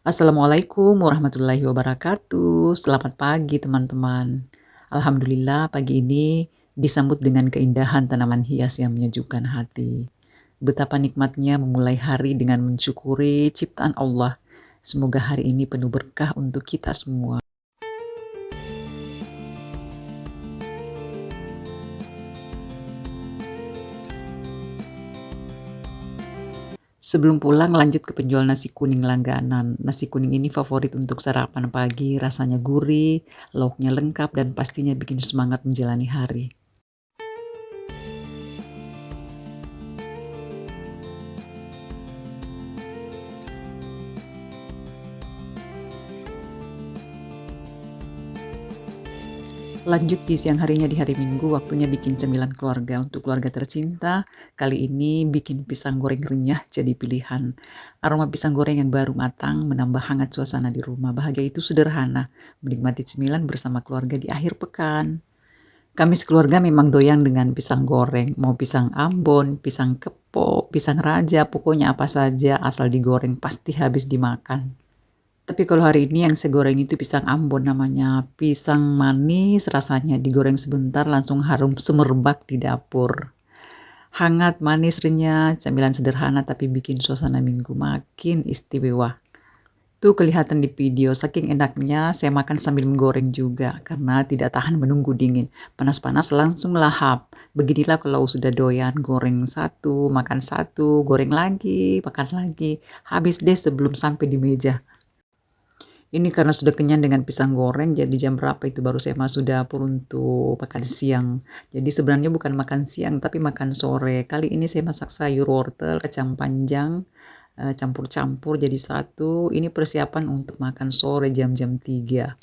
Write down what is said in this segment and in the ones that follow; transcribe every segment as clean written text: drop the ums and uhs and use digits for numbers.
Assalamualaikum warahmatullahi wabarakatuh. Selamat pagi teman-teman. Alhamdulillah pagi ini disambut dengan keindahan tanaman hias yang menyejukkan hati. Betapa nikmatnya memulai hari dengan mensyukuri ciptaan Allah. Semoga hari ini penuh berkah untuk kita semua. Sebelum pulang lanjut ke penjual nasi kuning langganan. Nasi kuning ini favorit untuk sarapan pagi, rasanya gurih, lauknya lengkap dan pastinya bikin semangat menjalani hari. Lanjut di siang harinya di hari Minggu, waktunya bikin cemilan keluarga untuk keluarga tercinta. Kali ini bikin pisang goreng renyah jadi pilihan. Aroma pisang goreng yang baru matang menambah hangat suasana di rumah. Bahagia itu sederhana, menikmati cemilan bersama keluarga di akhir pekan. Kami sekeluarga memang doyan dengan pisang goreng, mau pisang Ambon, pisang kepo, pisang raja, pokoknya apa saja asal digoreng pasti habis dimakan. Tapi kalau hari ini yang saya goreng itu pisang Ambon namanya. Pisang manis rasanya digoreng sebentar langsung harum semerbak di dapur. Hangat, manis, renyah, camilan sederhana tapi bikin suasana minggu makin istimewa. Tuh kelihatan di video, saking enaknya saya makan sambil menggoreng juga karena tidak tahan menunggu dingin. Panas-panas langsung lahap. Beginilah kalau sudah doyan, goreng satu, makan satu, goreng lagi, makan lagi. Habis deh sebelum sampai di meja. Ini karena sudah kenyang dengan pisang goreng, jadi jam berapa itu baru saya masuk dapur untuk makan siang. Jadi sebenarnya bukan makan siang, tapi makan sore. Kali ini saya masak sayur wortel, kacang panjang, campur-campur jadi satu. Ini persiapan untuk makan sore jam-jam 3.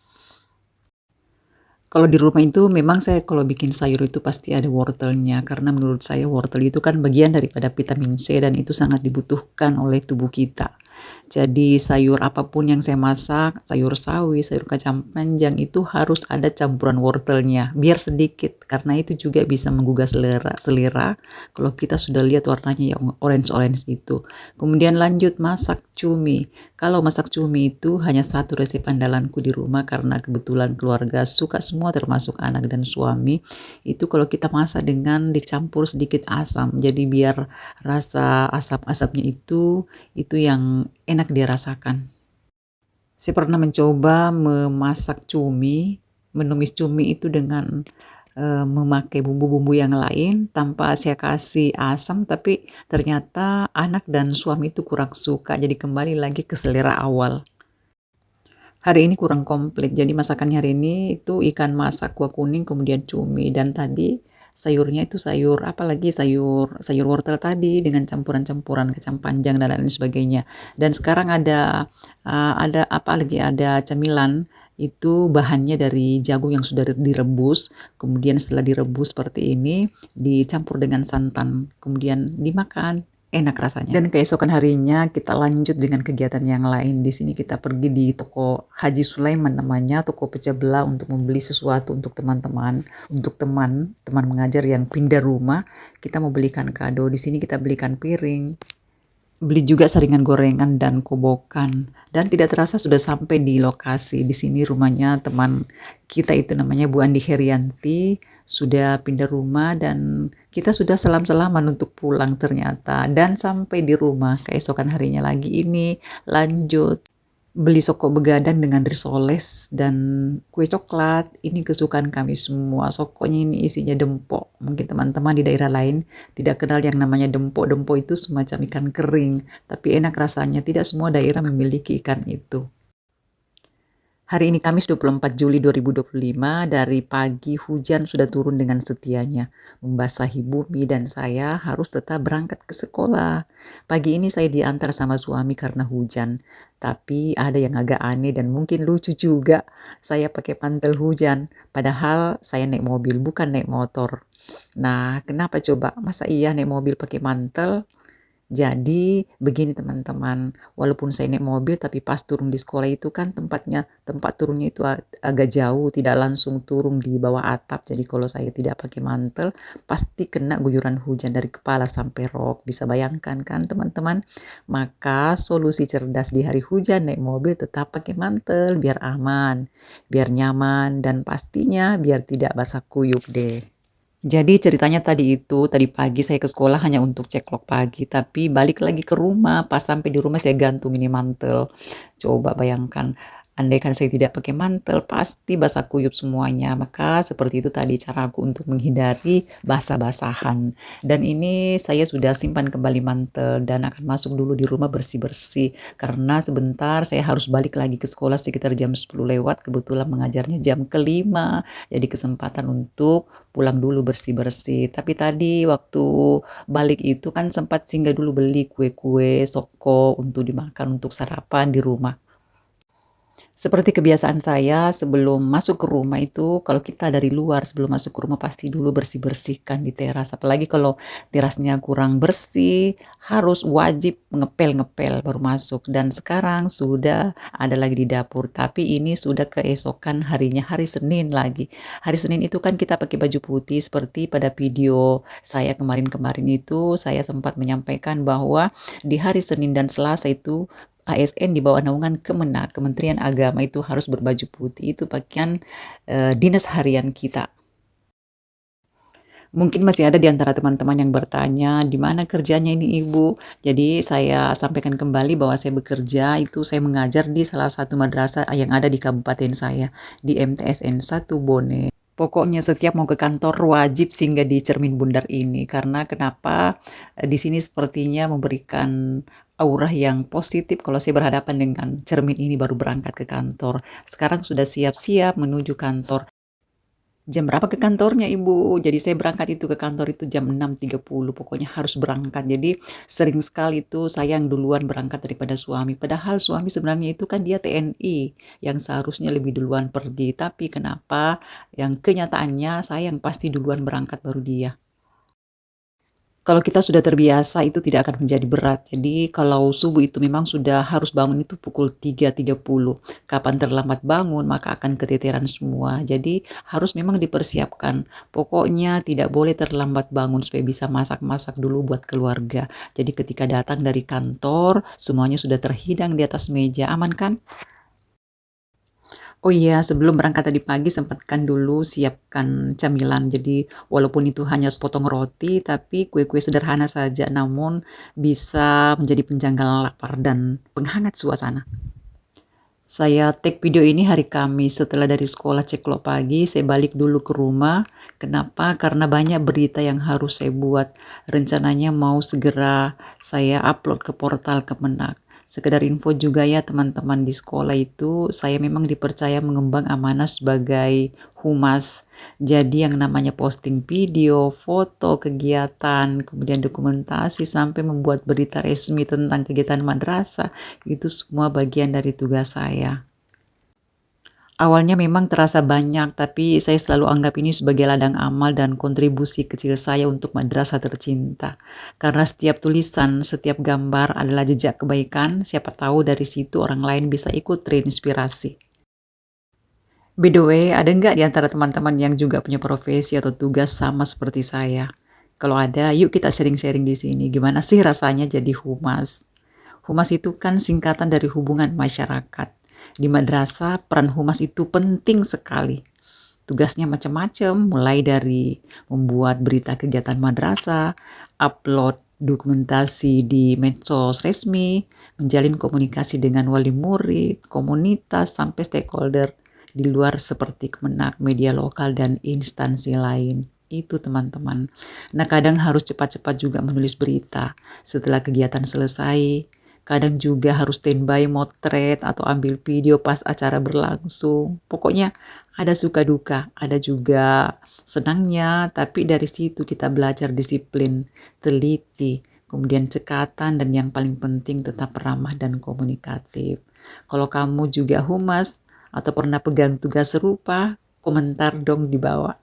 Kalau di rumah itu memang saya kalau bikin sayur itu pasti ada wortelnya, karena menurut saya wortel itu kan bagian daripada vitamin C dan itu sangat dibutuhkan oleh tubuh kita. Jadi sayur apapun yang saya masak, sayur sawi, sayur kacang panjang itu harus ada campuran wortelnya, biar sedikit karena itu juga bisa menggugah selera kalau kita sudah lihat warnanya yang orange-orange itu. Kemudian lanjut masak cumi. Kalau masak cumi itu hanya satu resep andalanku di rumah karena kebetulan keluarga suka semua termasuk anak dan suami. Itu kalau kita masak dengan dicampur sedikit asam. Jadi biar rasa asap-asapnya itu yang enak dirasakan. Saya pernah mencoba memasak cumi, menumis cumi itu dengan memakai bumbu-bumbu yang lain tanpa saya kasih asam, tapi ternyata anak dan suami itu kurang suka, jadi kembali lagi ke selera awal. Hari ini kurang komplit, jadi masakannya hari ini itu ikan masak kuah kuning, kemudian cumi, dan tadi sayurnya itu sayur apa lagi sayur sayur wortel tadi dengan campuran-campuran kacang panjang dan lain sebagainya. Dan sekarang ada apa lagi ada camilan itu bahannya dari jagung yang sudah direbus, kemudian setelah direbus seperti ini dicampur dengan santan, kemudian dimakan. Enak rasanya. Dan keesokan harinya kita lanjut dengan kegiatan yang lain. Di sini kita pergi di toko Haji Sulaiman namanya, toko pecah belah untuk membeli sesuatu untuk teman-teman, untuk teman mengajar yang pindah rumah. Kita mau belikan kado. Di sini kita belikan piring, beli juga saringan gorengan dan kobokan. Dan tidak terasa sudah sampai di lokasi. Di sini rumahnya teman kita itu namanya Bu Andi Herianti. Sudah pindah rumah dan kita sudah salam-salaman untuk pulang ternyata. Dan sampai di rumah keesokan harinya lagi ini lanjut beli soko begadang dengan risoles dan kue coklat. Ini kesukaan kami semua. Sokonya ini isinya dempok. Mungkin teman-teman di daerah lain tidak kenal yang namanya dempok. Dempok itu semacam ikan kering, tapi enak rasanya. Tidak semua daerah memiliki ikan itu. Hari ini Kamis 24 Juli 2025, dari pagi hujan sudah turun dengan setianya, membasahi bumi dan saya harus tetap berangkat ke sekolah. Pagi ini saya diantar sama suami karena hujan, tapi ada yang agak aneh dan mungkin lucu juga. Saya pakai mantel hujan, padahal saya naik mobil bukan naik motor. Nah, kenapa coba? Masa iya naik mobil pakai mantel? Jadi begini teman-teman, walaupun saya naik mobil tapi pas turun di sekolah itu kan tempat turunnya itu agak jauh, tidak langsung turun di bawah atap. Jadi kalau saya tidak pakai mantel, pasti kena guyuran hujan dari kepala sampai rok. Bisa bayangkan kan teman-teman? Maka solusi cerdas di hari hujan naik mobil tetap pakai mantel biar aman, biar nyaman, dan pastinya biar tidak basah kuyup deh. Jadi ceritanya tadi pagi saya ke sekolah hanya untuk cek log pagi, tapi balik lagi ke rumah, pas sampai di rumah saya gantung ini mantel. Coba bayangkan, andaikan saya tidak pakai mantel, pasti basah kuyup semuanya. Maka seperti itu tadi caraku untuk menghindari basah-basahan. Dan ini saya sudah simpan kembali mantel dan akan masuk dulu di rumah bersih-bersih. Karena sebentar saya harus balik lagi ke sekolah sekitar jam 10 lewat, kebetulan mengajarnya jam kelima. Jadi kesempatan untuk pulang dulu bersih-bersih. Tapi tadi waktu balik itu kan sempat singgah dulu beli kue-kue, soko untuk dimakan untuk sarapan di rumah. Seperti kebiasaan saya sebelum masuk ke rumah itu, kalau kita dari luar sebelum masuk ke rumah pasti dulu bersih-bersihkan di teras. Apalagi kalau terasnya kurang bersih, harus wajib ngepel-ngepel baru masuk. Dan sekarang sudah ada lagi di dapur, tapi ini sudah keesokan harinya, hari Senin lagi. Hari Senin itu kan kita pakai baju putih seperti pada video saya kemarin-kemarin itu, saya sempat menyampaikan bahwa di hari Senin dan Selasa itu ASN di bawah naungan Kemenak, Kementerian Agama itu harus berbaju putih, itu pakaian dinas harian kita. Mungkin masih ada di antara teman-teman yang bertanya, di mana kerjanya ini Ibu? Jadi saya sampaikan kembali bahwa saya bekerja, itu saya mengajar di salah satu madrasah yang ada di kabupaten saya, di MTSN 1 Bone. Pokoknya setiap mau ke kantor wajib singgah di Cermin Bundar ini, karena kenapa di sini sepertinya memberikan aura yang positif kalau saya berhadapan dengan cermin ini baru berangkat ke kantor. Sekarang sudah siap-siap menuju kantor. Jam berapa ke kantornya Ibu? Jadi saya berangkat itu ke kantor itu jam 6.30, pokoknya harus berangkat. Jadi sering sekali itu saya yang duluan berangkat daripada suami. Padahal suami sebenarnya itu kan dia TNI yang seharusnya lebih duluan pergi. Tapi kenapa yang kenyataannya saya yang pasti duluan berangkat baru dia. Kalau kita sudah terbiasa itu tidak akan menjadi berat. Jadi kalau subuh itu memang sudah harus bangun itu pukul 3.30. Kapan terlambat bangun maka akan keteteran semua. Jadi harus memang dipersiapkan. Pokoknya tidak boleh terlambat bangun supaya bisa masak-masak dulu buat keluarga. Jadi ketika datang dari kantor semuanya sudah terhidang di atas meja. Aman kan? Oh iya, sebelum berangkat tadi pagi sempatkan dulu siapkan camilan. Jadi walaupun itu hanya sepotong roti, tapi kue-kue sederhana saja, namun bisa menjadi penjanggal lapar dan penghangat suasana. Saya take video ini hari Kamis setelah dari sekolah ceklok pagi, saya balik dulu ke rumah. Kenapa? Karena banyak berita yang harus saya buat. Rencananya mau segera saya upload ke portal Kemenak. Sekedar info juga ya teman-teman, di sekolah itu saya memang dipercaya mengemban amanah sebagai humas. Jadi yang namanya posting video, foto, kegiatan, kemudian dokumentasi sampai membuat berita resmi tentang kegiatan madrasah, itu semua bagian dari tugas saya. Awalnya memang terasa banyak, tapi saya selalu anggap ini sebagai ladang amal dan kontribusi kecil saya untuk madrasah tercinta. Karena setiap tulisan, setiap gambar adalah jejak kebaikan, siapa tahu dari situ orang lain bisa ikut terinspirasi. By the way, ada nggak di antara teman-teman yang juga punya profesi atau tugas sama seperti saya? Kalau ada, yuk kita sharing-sharing di sini. Gimana sih rasanya jadi humas? Humas itu kan singkatan dari hubungan masyarakat. Di madrasah, peran humas itu penting sekali. Tugasnya macam-macam, mulai dari membuat berita kegiatan madrasah, upload dokumentasi di medsos resmi, menjalin komunikasi dengan wali murid, komunitas, sampai stakeholder di luar seperti Kemenak, media lokal, dan instansi lain. Itu teman-teman. Nah kadang harus cepat-cepat juga menulis berita setelah kegiatan selesai. Kadang juga harus standby motret atau ambil video pas acara berlangsung. Pokoknya ada suka duka, ada juga senangnya, tapi dari situ kita belajar disiplin, teliti, kemudian cekatan, dan yang paling penting tetap ramah dan komunikatif. Kalau kamu juga humas atau pernah pegang tugas serupa, komentar dong di bawah.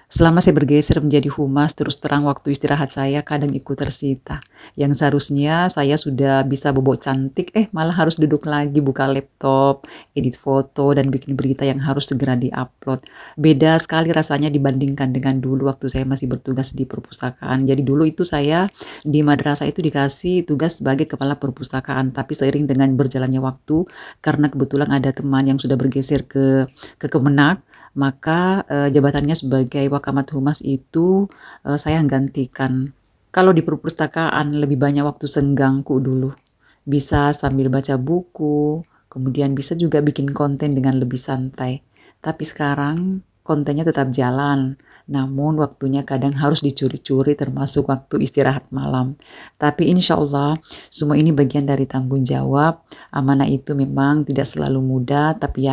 Selama saya bergeser menjadi humas, terus terang waktu istirahat saya kadang ikut tersita. Yang seharusnya saya sudah bisa bobok cantik, malah harus duduk lagi buka laptop, edit foto, dan bikin berita yang harus segera diupload. Beda sekali rasanya dibandingkan dengan dulu waktu saya masih bertugas di perpustakaan. Jadi dulu itu saya di madrasah itu dikasih tugas sebagai kepala perpustakaan, tapi seiring dengan berjalannya waktu, karena kebetulan ada teman yang sudah bergeser ke Kemenak, maka jabatannya sebagai Wakamat Humas itu saya gantikan. Kalau di perpustakaan lebih banyak waktu senggangku dulu. Bisa sambil baca buku, kemudian bisa juga bikin konten dengan lebih santai. Tapi sekarang kontennya tetap jalan, namun waktunya kadang harus dicuri-curi termasuk waktu istirahat malam. Tapi insya Allah semua ini bagian dari tanggung jawab. Amanah itu memang tidak selalu mudah, tapi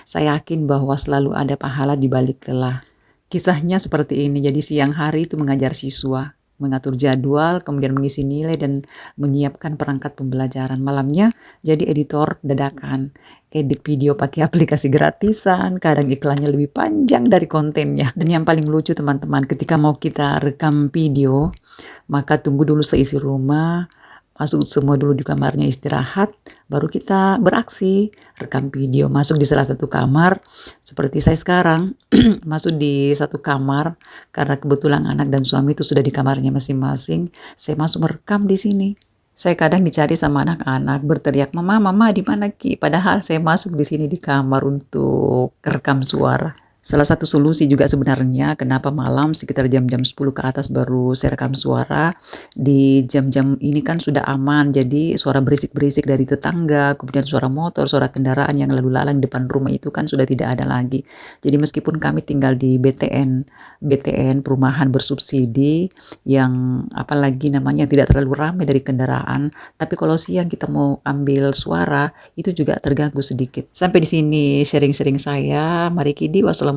saya yakin bahwa selalu ada pahala di balik lelah. Kisahnya seperti ini, jadi siang hari itu mengajar siswa, mengatur jadwal, kemudian mengisi nilai dan menyiapkan perangkat pembelajaran. Malamnya jadi editor dadakan, edit video pakai aplikasi gratisan, kadang iklannya lebih panjang dari kontennya. Dan yang paling lucu teman-teman, ketika mau kita rekam video, maka tunggu dulu seisi rumah, masuk semua dulu di kamarnya istirahat, baru kita beraksi, rekam video, masuk di salah satu kamar, seperti saya sekarang, masuk di satu kamar, karena kebetulan anak dan suami itu sudah di kamarnya masing-masing, saya masuk merekam di sini. Saya kadang dicari sama anak-anak berteriak, "Mama, mama di mana Ki?" Padahal saya masuk di sini di kamar untuk rekam suara. Salah satu solusi juga sebenarnya kenapa malam sekitar jam-jam 10 ke atas baru saya rekam suara. Di jam-jam ini kan sudah aman, jadi suara berisik-berisik dari tetangga, kemudian suara motor, suara kendaraan yang lalu lalang depan rumah itu kan sudah tidak ada lagi. Jadi meskipun kami tinggal di BTN perumahan bersubsidi yang apalagi namanya tidak terlalu ramai dari kendaraan, tapi kalau siang kita mau ambil suara itu juga terganggu sedikit. Sampai di sini sharing-sharing saya. Mari Kidi, wassalamualaikum.